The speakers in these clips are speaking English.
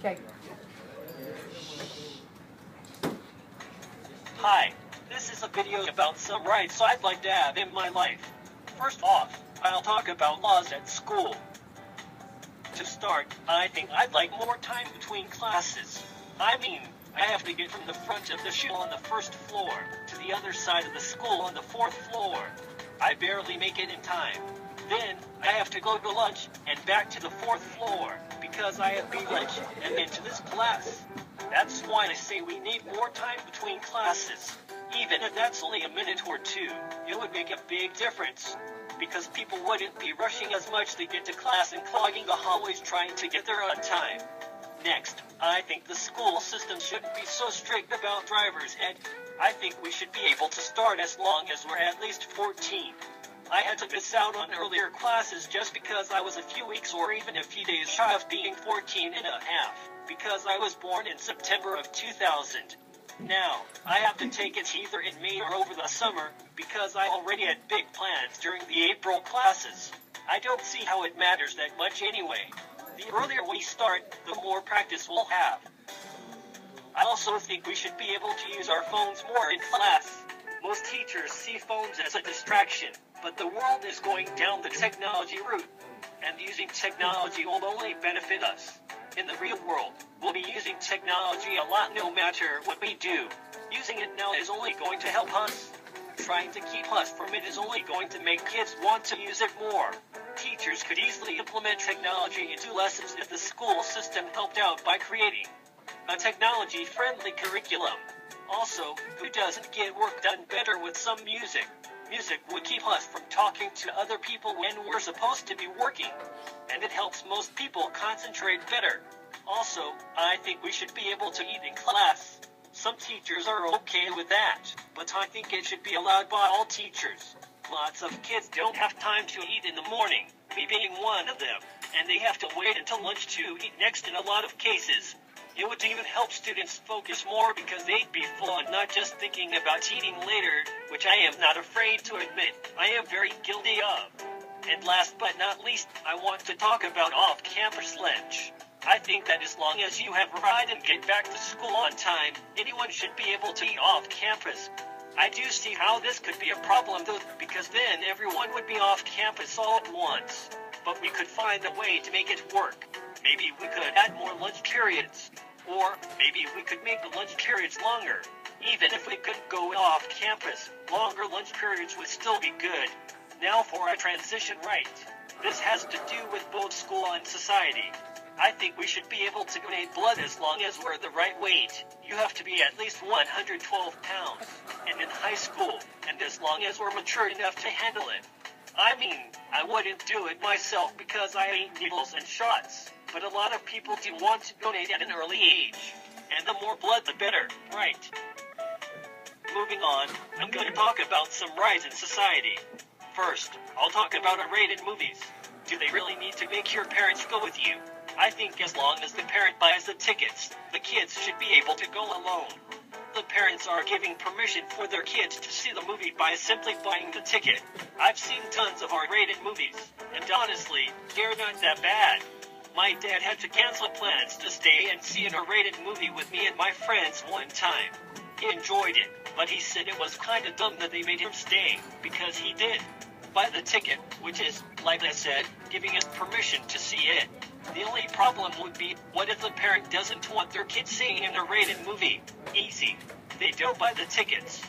Okay. Hi, this is a video about some rights I'd like to have in my life. First off, I'll talk about laws at school. To start, I think I'd like more time between classes. I mean, I have to get from the front of the school on the first floor to the other side of the school on the fourth floor. I barely make it in time. Then, I have to go to lunch and back to the fourth floor because I have big lunch and into this class. That's why I say we need more time between classes. Even if that's only a minute or two, it would make a big difference. Because people wouldn't be rushing as much to get to class and clogging the hallways trying to get there on time. Next, I think the school system shouldn't be so strict about driver's ed. I think we should be able to start as long as we're at least 14. I had to miss out on earlier classes just because I was a few weeks or even a few days shy of being 14 and a half, because I was born in September of 2000. Now, I have to take it either in May or over the summer, because I already had big plans during the April classes. I don't see how it matters that much anyway. The earlier we start, the more practice we'll have. I also think we should be able to use our phones more in class. Most teachers see phones as a distraction, but the world is going down the technology route, and using technology will only benefit us. In the real world, we'll be using technology a lot no matter what we do. Using it now is only going to help us. Trying to keep us from it is only going to make kids want to use it more. Teachers could easily implement technology into lessons if the school system helped out by creating a technology-friendly curriculum. Also, who doesn't get work done better with some music? Music would keep us from talking to other people when we're supposed to be working, and it helps most people concentrate better. Also, I think we should be able to eat in class. Some teachers are okay with that, but I think it should be allowed by all teachers. Lots of kids don't have time to eat in the morning, me being one of them, and they have to wait until lunch to eat next in a lot of cases. It would even help students focus more because they'd be full and not just thinking about eating later, which I am not afraid to admit I am very guilty of. And last but not least, I want to talk about off-campus lunch. I think that as long as you have a ride and get back to school on time, anyone should be able to eat off-campus. I do see how this could be a problem though, because then everyone would be off-campus all at once. But we could find a way to make it work. Maybe we could add more lunch periods. Or maybe we could make the lunch periods longer. Even if we could go off campus, longer lunch periods would still be good. Now for a transition right. This has to do with both school and society. I think we should be able to donate blood as long as we're the right weight. You have to be at least 112 pounds. And in high school, and as long as we're mature enough to handle it. I mean, I wouldn't do it myself because I hate needles and shots. But a lot of people do want to donate at an early age. And the more blood, the better, right? Moving on, I'm going to talk about some rights in society. First, I'll talk about R-rated movies. Do they really need to make your parents go with you? I think as long as the parent buys the tickets, the kids should be able to go alone. The parents are giving permission for their kids to see the movie by simply buying the ticket. I've seen tons of R-rated movies, and honestly, they're not that bad. My dad had to cancel plans to stay and see an R-rated movie with me and my friends one time. He enjoyed it, but he said it was kinda dumb that they made him stay, because he did buy the ticket, which is, like I said, giving us permission to see it. The only problem would be, what if the parent doesn't want their kid seeing an R-rated movie? Easy. They don't buy the tickets.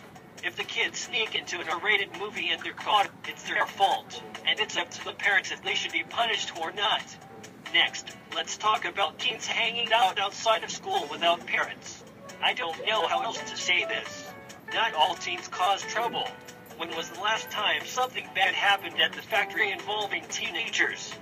If the kids sneak into an R-rated movie and they're caught, it's their fault, and it's up to the parents if they should be punished or not. Next, let's talk about teens hanging out outside of school without parents. I don't know how else to say this. Not all teens cause trouble. When was the last time something bad happened at the factory involving teenagers?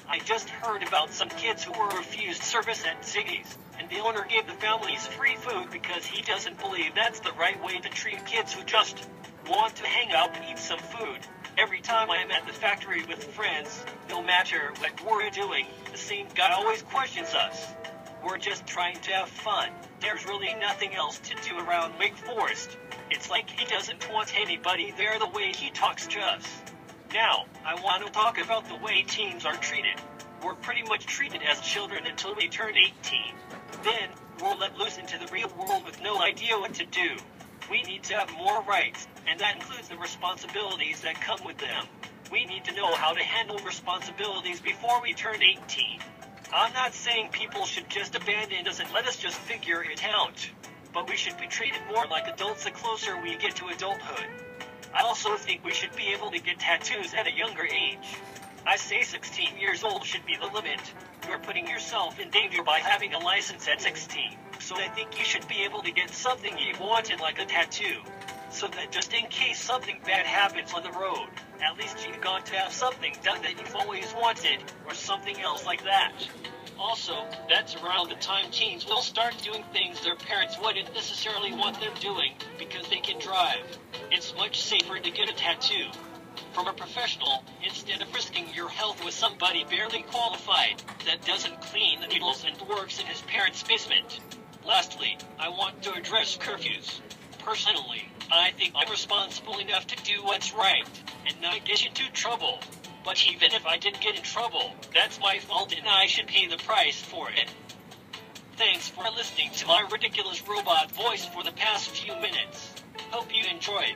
I just heard about some kids who were refused service at Ziggy's, and the owner gave the families free food because he doesn't believe that's the right way to treat kids who just want to hang out and eat some food. Every time I am at the factory with friends, no matter what we're doing, the same guy always questions us. We're just trying to have fun. There's really nothing else to do around Wake Forest. It's like he doesn't want anybody there the way he talks to us. Now, I want to talk about the way teens are treated. we're pretty much treated as children until we turn 18. Then, we're let loose into the real world with no idea what to do. We need to have more rights, and that includes the responsibilities that come with them. We need to know how to handle responsibilities before we turn 18. I'm not saying people should just abandon us and let us just figure it out, but we should be treated more like adults the closer we get to adulthood. I also think we should be able to get tattoos at a younger age. I say 16 years old should be the limit. You're putting yourself in danger by having a license at 16. So I think you should be able to get something you wanted like a tattoo. So that just in case something bad happens on the road, at least you got to have something done that you've always wanted, or something else like that. Also, that's around the time teens will start doing things their parents wouldn't necessarily want them doing, because they can drive. It's much safer to get a tattoo from a professional, instead of risking your health with somebody barely qualified, that doesn't clean the needles and works in his parents' basement. Lastly, I want to address curfews. Personally, I think I'm responsible enough to do what's right, and not get into trouble. But even if I didn't get in trouble, that's my fault and I should pay the price for it. Thanks for listening to my ridiculous robot voice for the past few minutes. Hope you enjoyed.